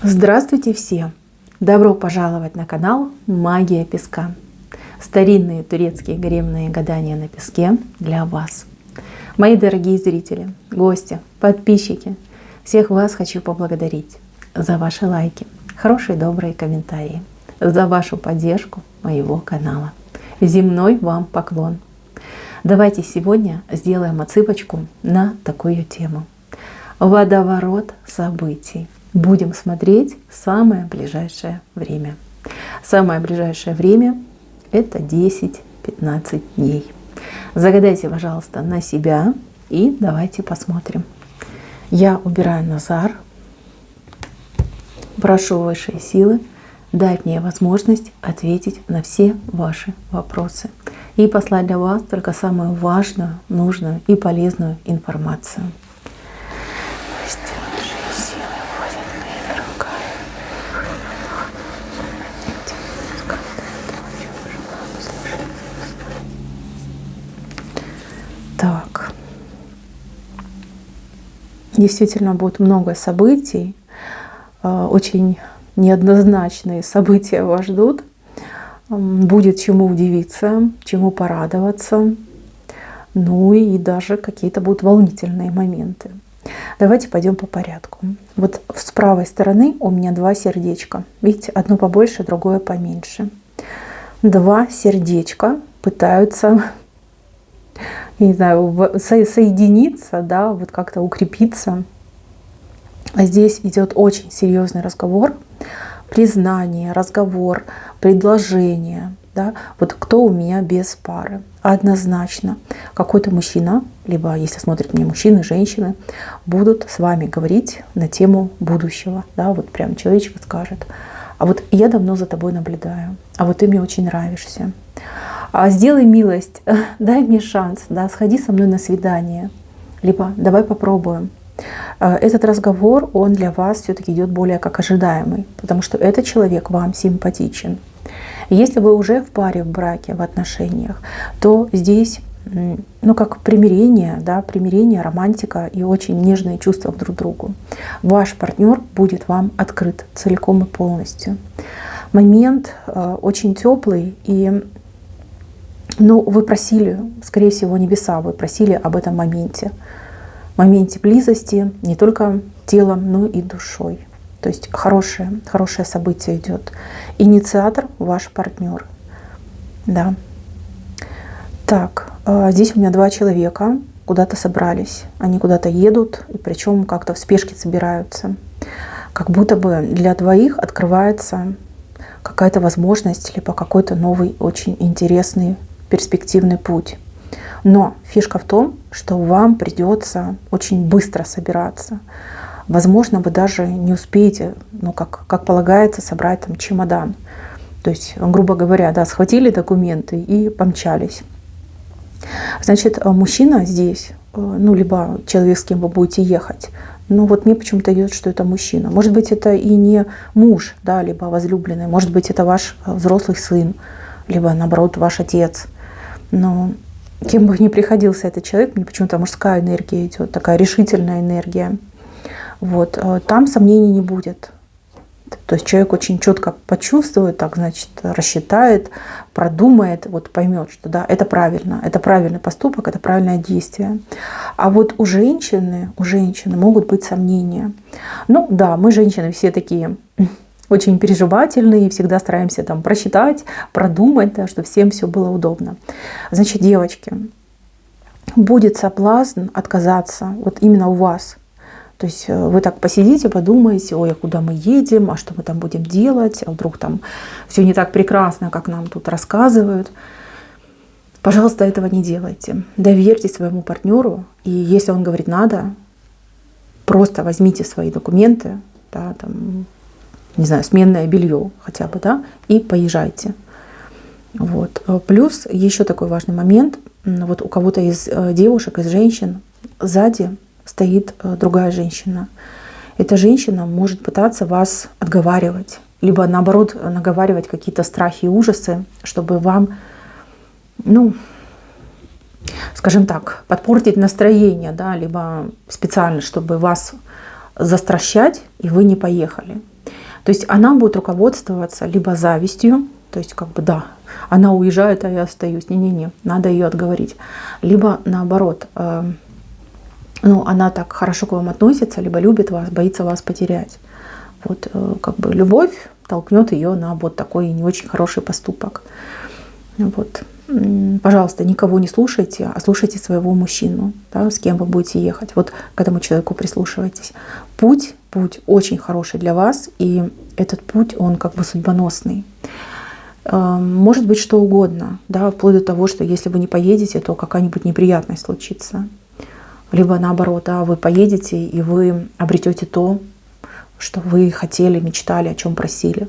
Здравствуйте все! Добро пожаловать на канал Магия Песка. Старинные турецкие гаремные гадания на песке для вас. Мои дорогие зрители, гости, подписчики, всех вас хочу поблагодарить за ваши лайки, хорошие добрые комментарии, за вашу поддержку моего канала. Земной вам поклон! Давайте сегодня сделаем отсыпочку на такую тему. Водоворот событий. Будем смотреть самое ближайшее время. Самое ближайшее время — это 10-15 дней. Загадайте, пожалуйста, на себя и давайте посмотрим. Я убираю Назар. Прошу высшие силы дать мне возможность ответить на все ваши вопросы и послать для вас только самую важную, нужную и полезную информацию. Так, действительно будет много событий, очень неоднозначные события вас ждут. Будет чему удивиться, чему порадоваться, ну и даже какие-то будут волнительные моменты. Давайте пойдем по порядку. Вот с правой стороны у меня два сердечка. Видите, одно побольше, другое поменьше. Два сердечка пытаются, не знаю, соединиться, да, вот как-то укрепиться. А здесь идет очень серьезный разговор, признание, разговор, предложение. Да? Вот кто у меня без пары? Однозначно какой-то мужчина, либо если смотрят мне мужчины, женщины, будут с вами говорить на тему будущего. Да? Вот прям человечек скажет: а вот я давно за тобой наблюдаю, а вот ты мне очень нравишься. Сделай милость, дай мне шанс, да, сходи со мной на свидание, либо давай попробуем. Этот разговор, он для вас все-таки идет более как ожидаемый, потому что этот человек вам симпатичен. Если вы уже в паре, в браке, в отношениях, то здесь, ну, как примирение, да, примирение, романтика и очень нежные чувства друг к другу. Ваш партнер будет вам открыт целиком и полностью. Момент очень теплый, и ну, вы просили, скорее всего, небеса, вы просили об этом моменте близости не только телом, но и душой. То есть хорошее событие идет. Инициатор — ваш партнер. Да. Так, здесь у меня два человека куда-то собрались. Они куда-то едут, и причем как-то в спешке собираются. Как будто бы для двоих открывается какая-то возможность, либо какой-то новый, очень интересный, перспективный путь. Но фишка в том, что вам придется очень быстро собираться. Возможно, вы даже не успеете, ну, как полагается, собрать там чемодан. То есть, грубо говоря, да, схватили документы и помчались. Значит, мужчина здесь, ну, либо человек, с кем вы будете ехать, но вот мне почему-то идет, что это мужчина. Может быть, это и не муж, да, либо возлюбленный. Может быть, это ваш взрослый сын, либо, наоборот, ваш отец. Но кем бы ни приходился этот человек, мне почему-то мужская энергия идет, такая решительная энергия. Вот. Там сомнений не будет. То есть человек очень четко почувствует, так, значит, рассчитает, продумает, вот поймет, что да, это правильно, это правильный поступок, это правильное действие. А вот у женщины могут быть сомнения. Ну да, мы, женщины, все такие очень переживательные, всегда стараемся там просчитать, продумать, да, чтобы всем все было удобно. Значит, девочки, будет соблазн отказаться вот именно у вас. То есть вы так посидите, подумаете: ой, а куда мы едем, а что мы там будем делать, а вдруг там все не так прекрасно, как нам тут рассказывают. Пожалуйста, этого не делайте. Доверьте своему партнеру, и если он говорит надо, просто возьмите свои документы, да, там, не знаю, сменное белье хотя бы, да, и поезжайте. Вот. Плюс еще такой важный момент. Вот у кого-то из девушек, из женщин сзади стоит другая женщина. Эта женщина может пытаться вас отговаривать, либо наоборот наговаривать какие-то страхи и ужасы, чтобы вам, ну, скажем так, подпортить настроение, да, либо специально, чтобы вас застращать, и вы не поехали. То есть она будет руководствоваться либо завистью, то есть как бы да, она уезжает, а я остаюсь. Не-не-не, надо ее отговорить. Либо наоборот, ну, она так хорошо к вам относится, либо любит вас, боится вас потерять. Вот как бы любовь толкнет ее на вот такой не очень хороший поступок. Вот. Пожалуйста, никого не слушайте, а слушайте своего мужчину, да, с кем вы будете ехать. Вот к этому человеку прислушивайтесь. Путь очень хороший для вас, и этот путь, он как бы судьбоносный. Может быть что угодно, да, вплоть до того, что если вы не поедете, то какая-нибудь неприятность случится. Либо наоборот, да, вы поедете и вы обретете то, что вы хотели, мечтали, о чем просили.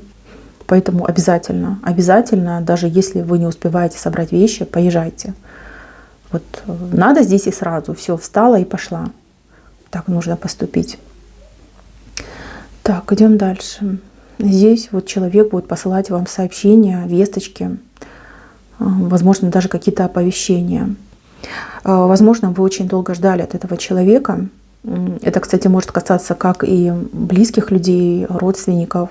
Поэтому обязательно, даже если вы не успеваете собрать вещи, поезжайте. Вот надо здесь и сразу. Все, встала и пошла. Так нужно поступить. Так, идем дальше. Здесь вот человек будет посылать вам сообщения, весточки, возможно, даже какие-то оповещения. Возможно, вы очень долго ждали от этого человека. Это, кстати, может касаться как и близких людей, родственников,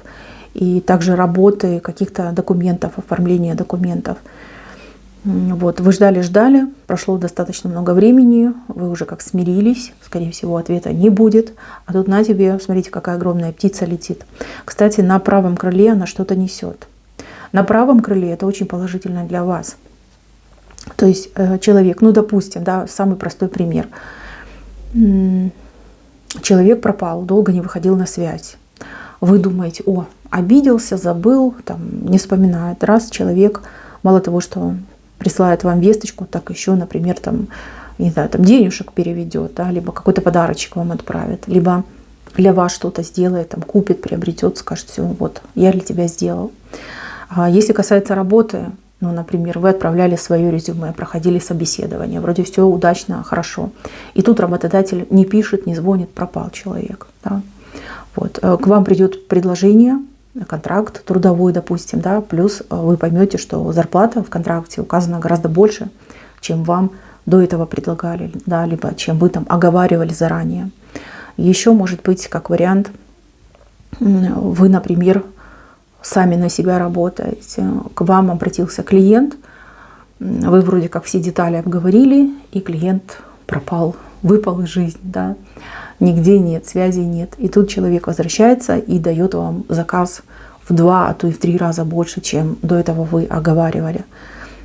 и также работы, каких-то документов, оформления документов. Вот, вы ждали, прошло достаточно много времени, вы уже как смирились, скорее всего, ответа не будет. А тут на тебе, смотрите, какая огромная птица летит. Кстати, на правом крыле она что-то несет. На правом крыле это очень положительно для вас. То есть человек, ну, допустим, да, самый простой пример. Человек пропал, долго не выходил на связь. Вы думаете, о, обиделся, забыл, там, не вспоминает. Раз человек, мало того, что присылает вам весточку, так еще, например, там, не знаю, там денежек переведет, да, либо какой-то подарочек вам отправит, либо для вас что-то сделает, там, купит, приобретет, скажет, все, вот, я для тебя сделал. А если касается работы, ну, например, вы отправляли свое резюме, проходили собеседование, вроде все удачно, хорошо. И тут работодатель не пишет, не звонит, пропал человек. Да? Вот. К вам придет предложение, контракт трудовой, допустим, да, плюс вы поймете, что зарплата в контракте указана гораздо больше, чем вам до этого предлагали, да, либо чем вы там оговаривали заранее. Еще может быть как вариант, вы, например, сами на себя работаете, к вам обратился клиент, вы вроде как все детали обговорили, и клиент пропал, выпал из жизни, да, нигде нет, связи нет. И тут человек возвращается и дает вам заказ в 2, а то и в 3 раза больше, чем до этого вы оговаривали.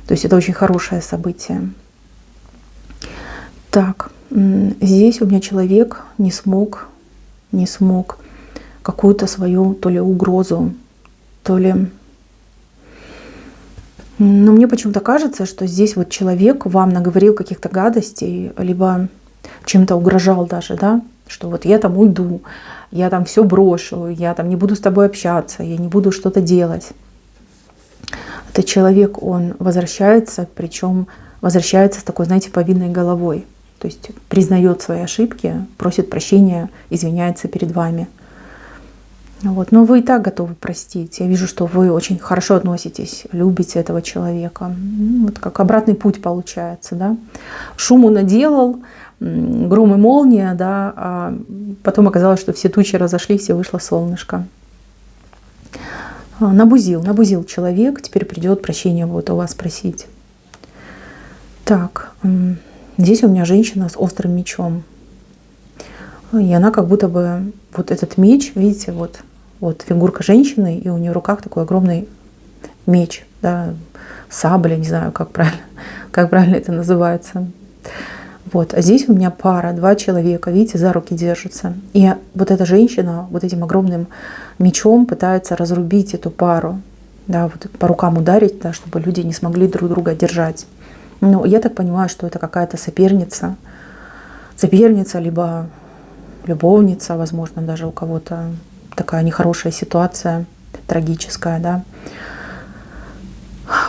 То есть это очень хорошее событие. Так, здесь у меня человек не смог какую-то свою то ли угрозу, то ли... Но мне почему-то кажется, что здесь вот человек вам наговорил каких-то гадостей, либо чем-то угрожал даже, да, что вот я там уйду, я там все брошу, я там не буду с тобой общаться, я не буду что-то делать. Этот человек, он возвращается, причем возвращается с такой, знаете, повинной головой. То есть признает свои ошибки, просит прощения, извиняется перед вами. Вот. Но вы и так готовы простить. Я вижу, что вы очень хорошо относитесь, любите этого человека. Вот как обратный путь получается. Да? Шуму наделал, гром и молния, да, а потом оказалось, что все тучи разошлись и вышло солнышко. Набузил человек, теперь придет прощения вот у вас просить. Так, здесь у меня женщина с острым мечом. И она как будто бы, вот этот меч, видите, вот фигурка женщины, и у нее в руках такой огромный меч, да, сабля, не знаю, как правильно это называется. Вот, а здесь у меня пара, 2 человека, видите, за руки держатся. И вот эта женщина вот этим огромным мечом пытается разрубить эту пару, да, вот по рукам ударить, да, чтобы люди не смогли друг друга держать. Но я так понимаю, что это какая-то соперница, либо любовница, возможно, даже у кого-то такая нехорошая ситуация, трагическая, да.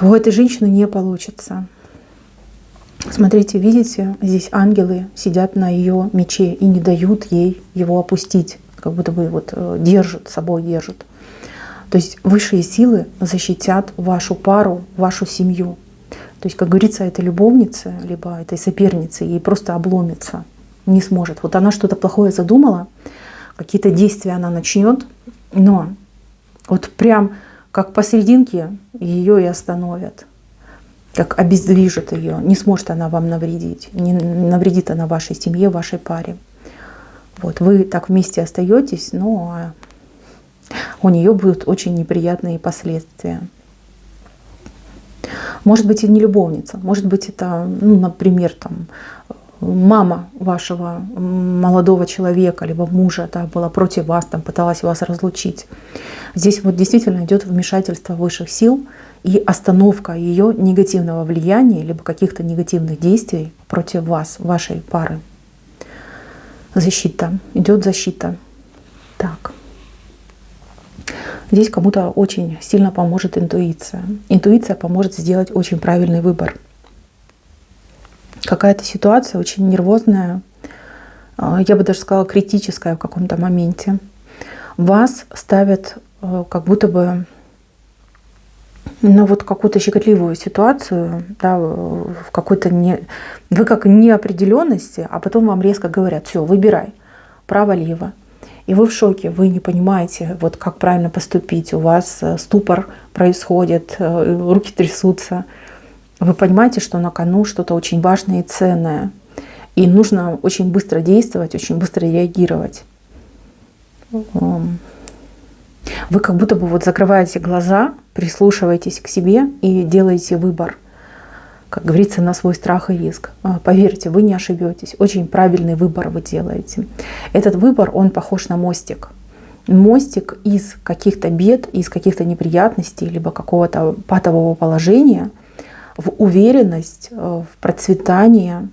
У этой женщины не получится. Смотрите, видите, здесь ангелы сидят на ее мече и не дают ей его опустить, как будто бы вот держат, собой держат. То есть высшие силы защитят вашу пару, вашу семью. То есть, как говорится, этой любовнице, либо этой сопернице, ей просто обломится, не сможет. Вот она что-то плохое задумала, какие-то действия она начнет, но Вот прям как посерединке ее и остановят, как обездвижат ее. Не сможет она вам навредить, не навредит она вашей семье, вашей паре. Вот, вы так вместе остаетесь, но у нее будут очень неприятные последствия. Может быть, и не любовница, может быть, это, ну, например, там, мама вашего молодого человека, либо мужа, да, была против вас, там, пыталась вас разлучить. Здесь вот действительно идет вмешательство высших сил и остановка ее негативного влияния, либо каких-то негативных действий против вас, вашей пары. Защита, идет защита. Так. Здесь кому-то очень сильно поможет интуиция. Интуиция поможет сделать очень правильный выбор. Какая-то ситуация очень нервозная, я бы даже сказала, критическая в каком-то моменте. Вас ставят как будто бы вот какую-то щекотливую ситуацию, да, в какой-то вы как неопределенности, а потом вам резко говорят: все, выбирай, право-лево. И вы в шоке, вы не понимаете, вот как правильно поступить, у вас ступор происходит, руки трясутся. Вы понимаете, что на кону что-то очень важное и ценное. И нужно очень быстро действовать, очень быстро реагировать. Вы как будто бы вот закрываете глаза, прислушиваетесь к себе и делаете выбор, как говорится, на свой страх и риск. Поверьте, вы не ошибетесь. Очень правильный выбор вы делаете. Этот выбор, он похож на мостик. Мостик из каких-то бед, из каких-то неприятностей, либо какого-то патового положения в уверенность, в процветание,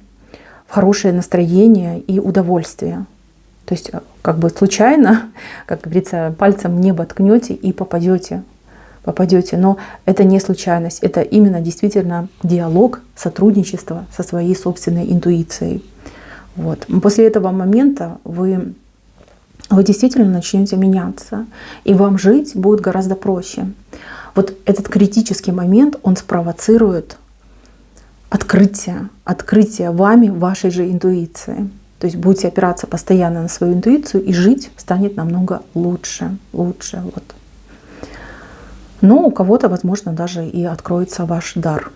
в хорошее настроение и удовольствие. То есть как бы случайно, как говорится, пальцем в небо ткнете и попадете. Но это не случайность, это именно действительно диалог, сотрудничество со своей собственной интуицией. Вот. После этого момента вы действительно начнете меняться, и вам жить будет гораздо проще. Вот этот критический момент, он спровоцирует открытие вами вашей же интуиции. То есть будете опираться постоянно на свою интуицию, и жить станет намного лучше. Вот. Но у кого-то, возможно, даже и откроется ваш дар.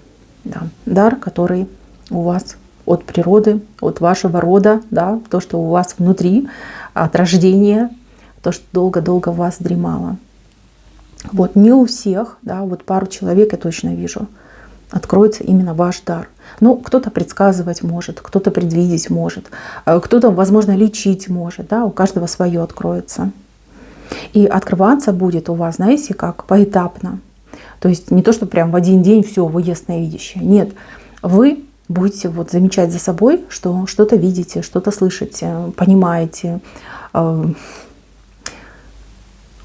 Да. Дар, который у вас от природы, от вашего рода, да, то, что у вас внутри, от рождения, то, что долго-долго в вас дремало. Вот не у всех, да, вот пару человек я точно вижу, откроется именно ваш дар. Ну, кто-то предсказывать может, кто-то предвидеть может, кто-то, возможно, лечить может, да, у каждого свое откроется. И открываться будет у вас, знаете, как поэтапно. То есть не то, что прям в один день все, вы ясновидящие. Нет, вы будете вот замечать за собой, что что-то видите, что-то слышите, понимаете.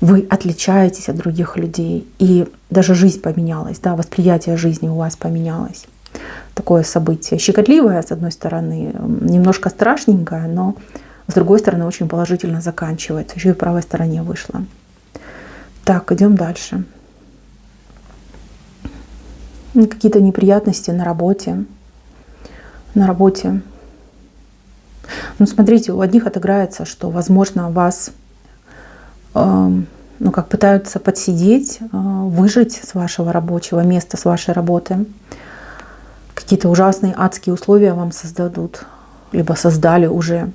Вы отличаетесь от других людей. И даже жизнь поменялась, да, восприятие жизни у вас поменялось. Такое событие. Щекотливое, с одной стороны, немножко страшненькое, но с другой стороны, очень положительно заканчивается. Еще и в правой стороне вышло. Так, идем дальше. Какие-то неприятности на работе. Ну, смотрите, у одних отыграется, что, возможно, вас как пытаются подсидеть, выжить с вашего рабочего места, с вашей работы. Какие-то ужасные адские условия вам создадут, либо создали уже.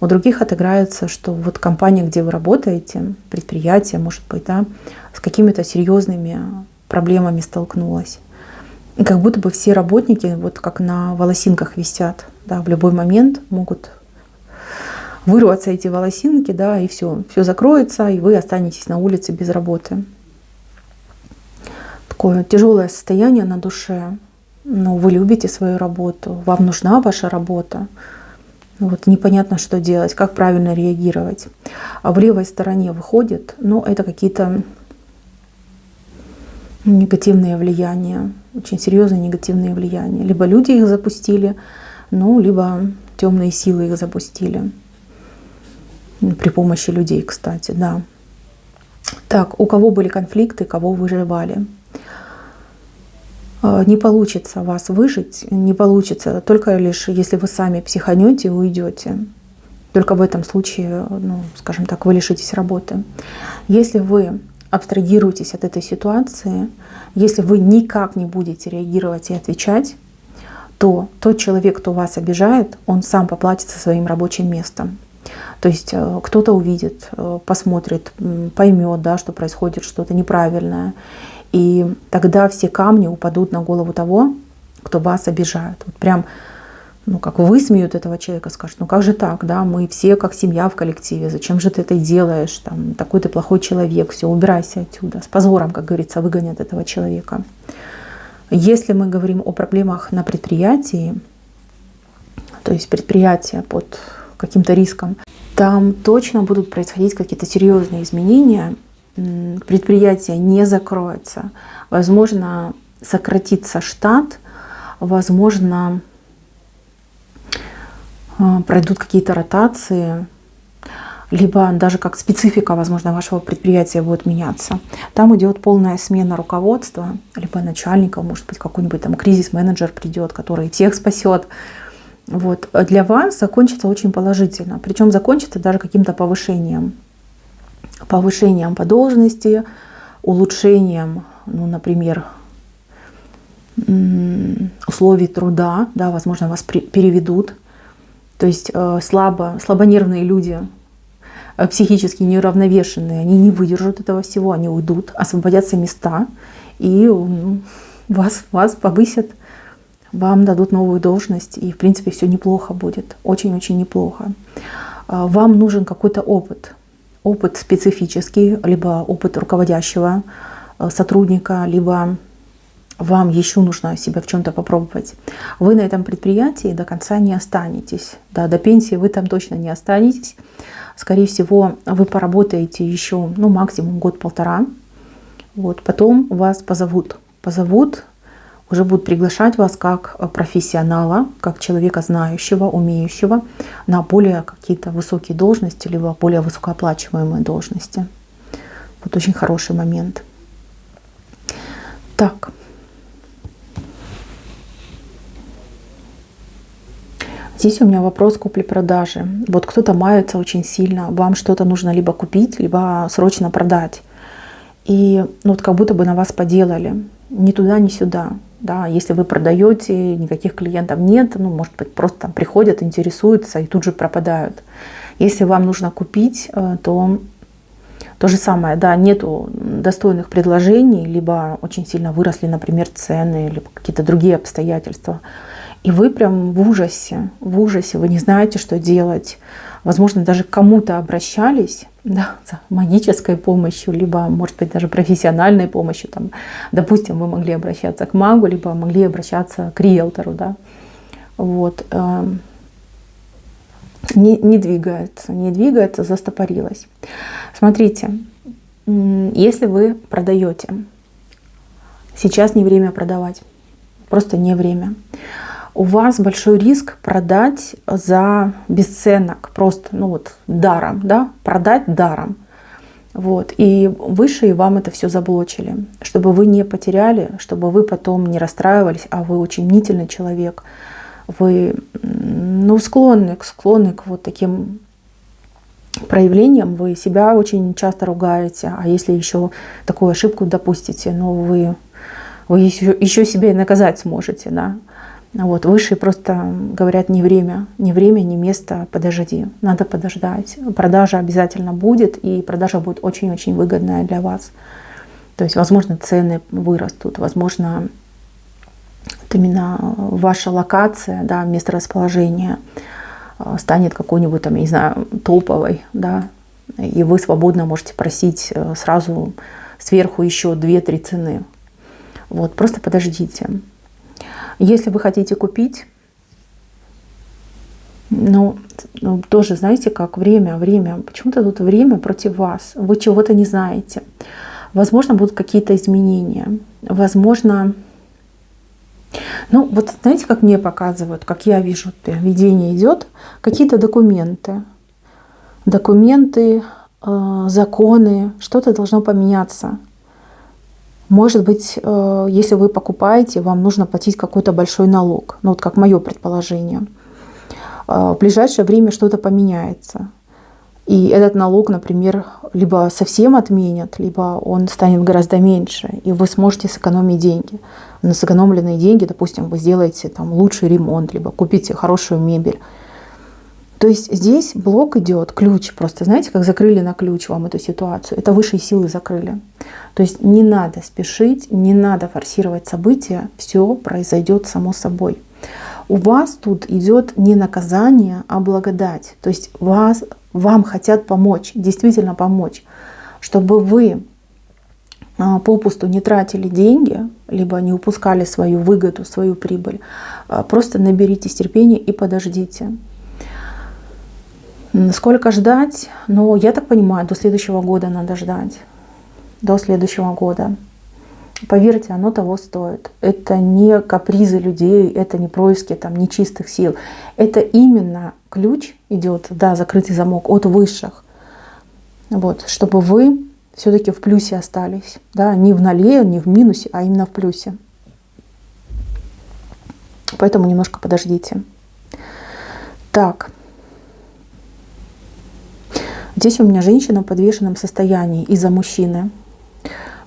У других отыграется, что вот компания, где вы работаете, предприятие, может быть, да, с какими-то серьезными проблемами столкнулась. И как будто бы все работники вот как на волосинках висят, да, в любой момент могут вырваться эти волосинки, да, и все закроется, и вы останетесь на улице без работы. Такое тяжелое состояние на душе. Но вы любите свою работу, вам нужна ваша работа. Вот непонятно, что делать, как правильно реагировать. А в левой стороне выходит, это какие-то негативные влияния, очень серьезные негативные влияния. Либо люди их запустили, либо темные силы их запустили. При помощи людей, кстати, да. Так, у кого были конфликты, кого выживали? Не получится вас выжить, не получится только лишь, если вы сами психанете и уйдете. Только в этом случае, скажем так, вы лишитесь работы. Если вы абстрагируйтесь от этой ситуации. Если вы никак не будете реагировать и отвечать, то тот человек, кто вас обижает, он сам поплатится своим рабочим местом. То есть кто-то увидит, посмотрит, поймет, да, что происходит что-то неправильное. И тогда все камни упадут на голову того, кто вас обижает. Вот прям, как высмеют этого человека, скажут, как же так, да, мы все как семья в коллективе, зачем же ты это делаешь, там, такой ты плохой человек, все, убирайся отсюда. С позором, как говорится, выгонят этого человека. Если мы говорим о проблемах на предприятии, то есть предприятие под каким-то риском, там точно будут происходить какие-то серьезные изменения, предприятие не закроется, возможно, сократится штат, возможно, пройдут какие-то ротации, либо даже как специфика, возможно, вашего предприятия будет меняться. Там идет полная смена руководства, либо начальника, может быть, какой-нибудь там кризис-менеджер придет, который тех спасет. Вот. Для вас закончится очень положительно. Причем закончится даже каким-то повышением. Повышением по должности, улучшением, например, условий труда, да, возможно, вас переведут. То есть слабонервные люди, психически неуравновешенные, они не выдержат этого всего, они уйдут, освободятся места, и вас повысят, вам дадут новую должность, и в принципе все неплохо будет, очень-очень неплохо. Вам нужен какой-то опыт специфический, либо опыт руководящего сотрудника, либо вам еще нужно себя в чем-то попробовать. Вы на этом предприятии до конца не останетесь. Да, до пенсии вы там точно не останетесь. Скорее всего, вы поработаете еще максимум год-полтора. Вот, потом вас позовут, уже будут приглашать вас как профессионала, как человека знающего, умеющего на более какие-то высокие должности, либо более высокооплачиваемые должности. Вот очень хороший момент. Так. Здесь у меня вопрос купли-продажи. Вот кто-то мается очень сильно, вам что-то нужно либо купить, либо срочно продать. И как будто бы на вас поделали. Ни туда, ни сюда. Да, если вы продаете, никаких клиентов нет, может быть, просто там приходят, интересуются и тут же пропадают. Если вам нужно купить, то то же самое, да, нету достойных предложений, либо очень сильно выросли, например, цены, либо какие-то другие обстоятельства. И вы прям в ужасе, вы не знаете, что делать. Возможно, даже к кому-то обращались, да, за магической помощью, либо, может быть, даже профессиональной помощью. Там, допустим, вы могли обращаться к магу, либо могли обращаться к риэлтору. Да. Вот. Не двигается, застопорилось. Смотрите, если вы продаете, сейчас не время продавать, просто не время. У вас большой риск продать за бесценок, просто, даром, да, продать даром. Вот. И высшие вам это все заблочили, чтобы вы не потеряли, чтобы вы потом не расстраивались, а вы очень мнительный человек, вы склонны к вот таким проявлениям, вы себя очень часто ругаете, а если еще такую ошибку допустите, вы еще себя и наказать сможете, да. Вот, высшие просто говорят: не время, не место, подожди, надо подождать. Продажа обязательно будет, и продажа будет очень-очень выгодная для вас. То есть, возможно, цены вырастут, возможно, именно ваша локация, да, место расположения станет какой-нибудь, там, я не знаю, топовой, да, и вы свободно можете просить сразу сверху еще 2-3 цены. Вот, просто подождите. Если вы хотите купить, тоже, знаете, как время. Почему-то тут время против вас. Вы чего-то не знаете. Возможно, будут какие-то изменения. Возможно, знаете, как мне показывают, как я вижу, видение идет, какие-то документы, законы, что-то должно поменяться. Может быть, если вы покупаете, вам нужно платить какой-то большой налог. Как мое предположение. В ближайшее время что-то поменяется. И этот налог, например, либо совсем отменят, либо он станет гораздо меньше, и вы сможете сэкономить деньги. На сэкономленные деньги, допустим, вы сделаете там лучший ремонт, либо купите хорошую мебель. То есть здесь блок идет, ключ просто, знаете, как закрыли на ключ вам эту ситуацию. Это высшие силы закрыли. То есть не надо спешить, не надо форсировать события, все произойдет само собой. У вас тут идет не наказание, а благодать. То есть вам хотят помочь, действительно помочь, чтобы вы попусту не тратили деньги, либо не упускали свою выгоду, свою прибыль. Просто наберитесь терпения и подождите. Сколько ждать? Ну, я так понимаю, до следующего года надо ждать. До следующего года. Поверьте, оно того стоит. Это не капризы людей, это не происки там нечистых сил. Это именно ключ идет, да, закрытый замок от высших. Вот, чтобы вы все-таки в плюсе остались. Да, не в ноле, не в минусе, а именно в плюсе. Поэтому немножко подождите. Так. Здесь у меня женщина в подвешенном состоянии из-за мужчины.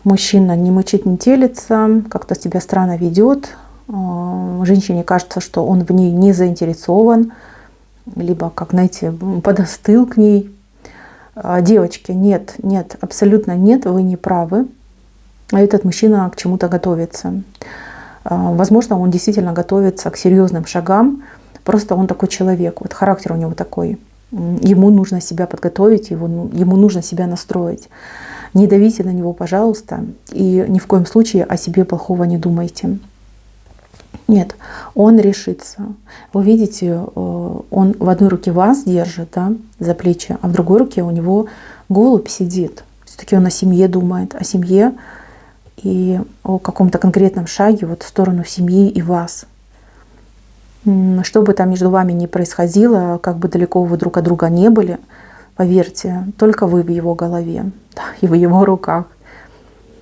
Мужчина не мычит, не телится, как-то себя странно ведет. Женщине кажется, что он в ней не заинтересован, либо, как, знаете, подостыл к ней. Девочки, нет, абсолютно нет, вы не правы. Этот мужчина к чему-то готовится. Возможно, он действительно готовится к серьезным шагам. Просто он такой человек, вот характер у него такой. Ему нужно себя подготовить, ему нужно себя настроить. Не давите на него, пожалуйста, и ни в коем случае о себе плохого не думайте. Нет, он решится. Вы видите, он в одной руке вас держит, да, за плечи, а в другой руке у него голубь сидит. Все-таки он о семье думает, о семье и о каком-то конкретном шаге вот в сторону семьи и вас. Что бы там между вами ни происходило, как бы далеко вы друг от друга не были, поверьте, только вы в его голове, да, и в его руках.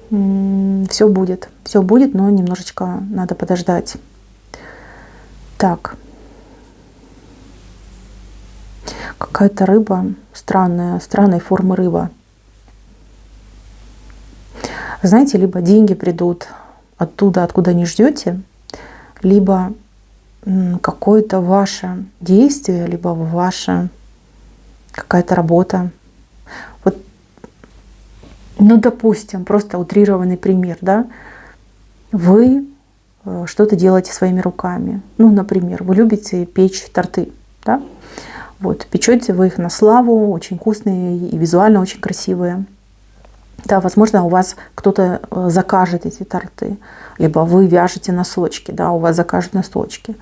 Все будет, но немножечко надо подождать. Так. Какая-то рыба странной формы рыба. Знаете, либо деньги придут оттуда, откуда не ждете, либо какое-то ваше действие, либо ваша какая-то работа. Вот, ну, допустим, просто утрированный пример, да, вы что-то делаете своими руками. Ну, например, вы любите печь торты, да, вот, печете вы их на славу, очень вкусные и визуально очень красивые. Да, возможно, у вас кто-то закажет эти торты, либо вы вяжете носочки, да, у вас закажут носочки.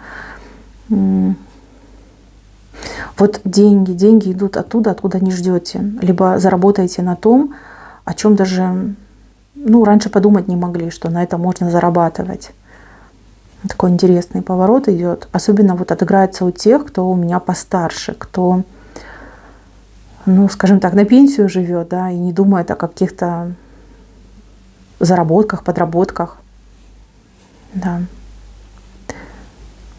Вот деньги идут оттуда, откуда не ждете, либо заработаете на том, о чем даже, ну, раньше подумать не могли, что на это можно зарабатывать. Такой интересный поворот идет. Особенно вот отыграется у тех, кто у меня постарше, кто, ну, скажем так, на пенсию живет, да, и не думает о каких-то заработках, подработках. Да.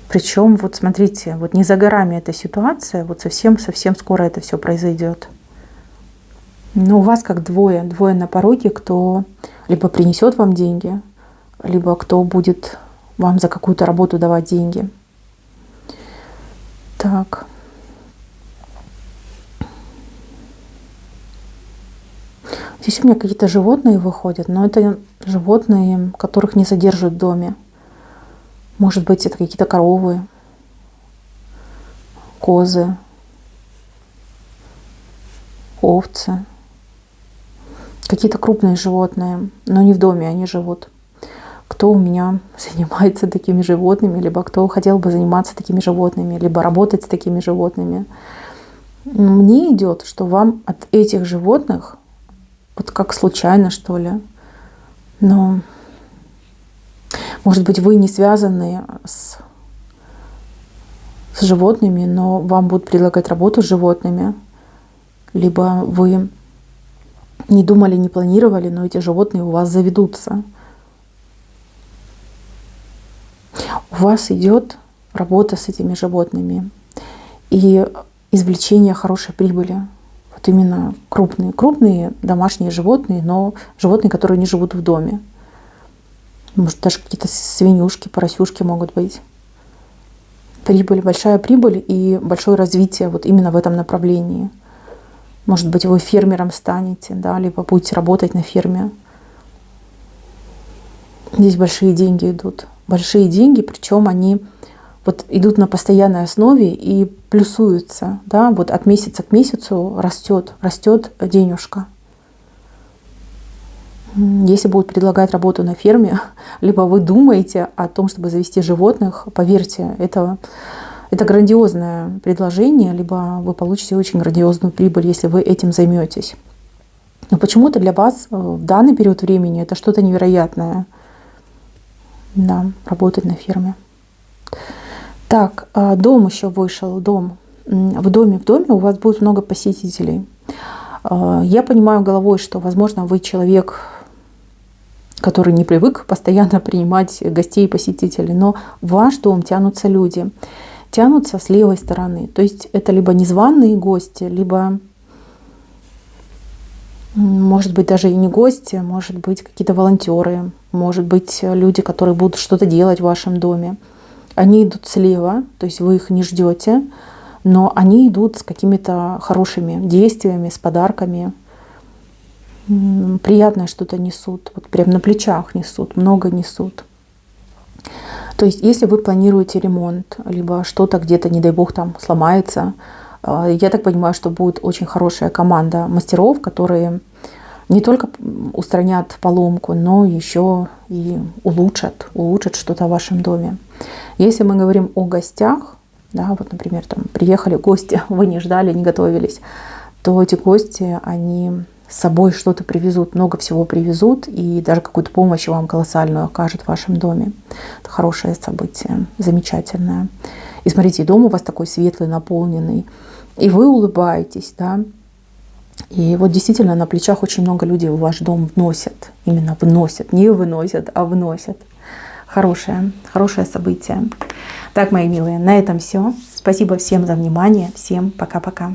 Причем, вот смотрите, вот не за горами эта ситуация, вот совсем скоро это все произойдет. Но у вас как двое на пороге, кто либо принесет вам деньги, либо кто будет вам за какую-то работу давать деньги. Так. Здесь у меня какие-то животные выходят, но это животные, которых не содержат в доме. Может быть, это какие-то коровы, козы, овцы. Какие-то крупные животные, но не в доме они живут. Кто у меня занимается такими животными, либо кто хотел бы заниматься такими животными, либо работать с такими животными. Мне идет, что вам от этих животных, вот как случайно, что ли, но, может быть, вы не связаны с животными, но вам будут предлагать работу с животными, либо вы не думали, не планировали, но эти животные у вас заведутся. У вас идет работа с этими животными и извлечение хорошей прибыли. Вот Вот именно крупные домашние животные, но животные, которые не живут в доме. Может, даже какие-то свинюшки, поросюшки могут быть. Большая прибыль и большое развитие вот именно в этом направлении. Может быть, вы фермером станете, да, либо будете работать на ферме. Здесь большие деньги идут. Большие деньги, причем они вот идут на постоянной основе и плюсуются. Да, вот от месяца к месяцу растет денежка. Если будут предлагать работу на ферме, либо вы думаете о том, чтобы завести животных, поверьте, это грандиозное предложение, либо вы получите очень грандиозную прибыль, если вы этим займетесь. Но почему-то для вас в данный период времени это что-то невероятное. Да, работать на ферме. Так, дом еще вышел, дом. В доме у вас будет много посетителей. Я понимаю головой, что, возможно, вы человек, который не привык постоянно принимать гостей и посетителей, но в ваш дом тянутся люди. Тянутся с левой стороны. То есть это либо незваные гости, либо, может быть, даже и не гости, может быть, какие-то волонтеры, может быть, люди, которые будут что-то делать в вашем доме. Они идут слева, то есть вы их не ждете, но они идут с какими-то хорошими действиями, с подарками. Приятное что-то несут, вот прям на плечах несут, много несут. То есть если вы планируете ремонт, либо что-то где-то, не дай бог, там сломается, я так понимаю, что будет очень хорошая команда мастеров, которые не только устранят поломку, но еще и улучшат что-то в вашем доме. Если мы говорим о гостях, да, вот, например, там приехали гости, вы не ждали, не готовились, то эти гости, они с собой что-то привезут, много всего привезут, и даже какую-то помощь вам колоссальную окажут в вашем доме. Это хорошее событие, замечательное. И смотрите, дом у вас такой светлый, наполненный, и вы улыбаетесь, да. И вот действительно на плечах очень много людей в ваш дом вносят. Именно вносят, не выносят, а вносят. Хорошее событие. Так, мои милые, на этом все. Спасибо всем за внимание. Всем пока-пока.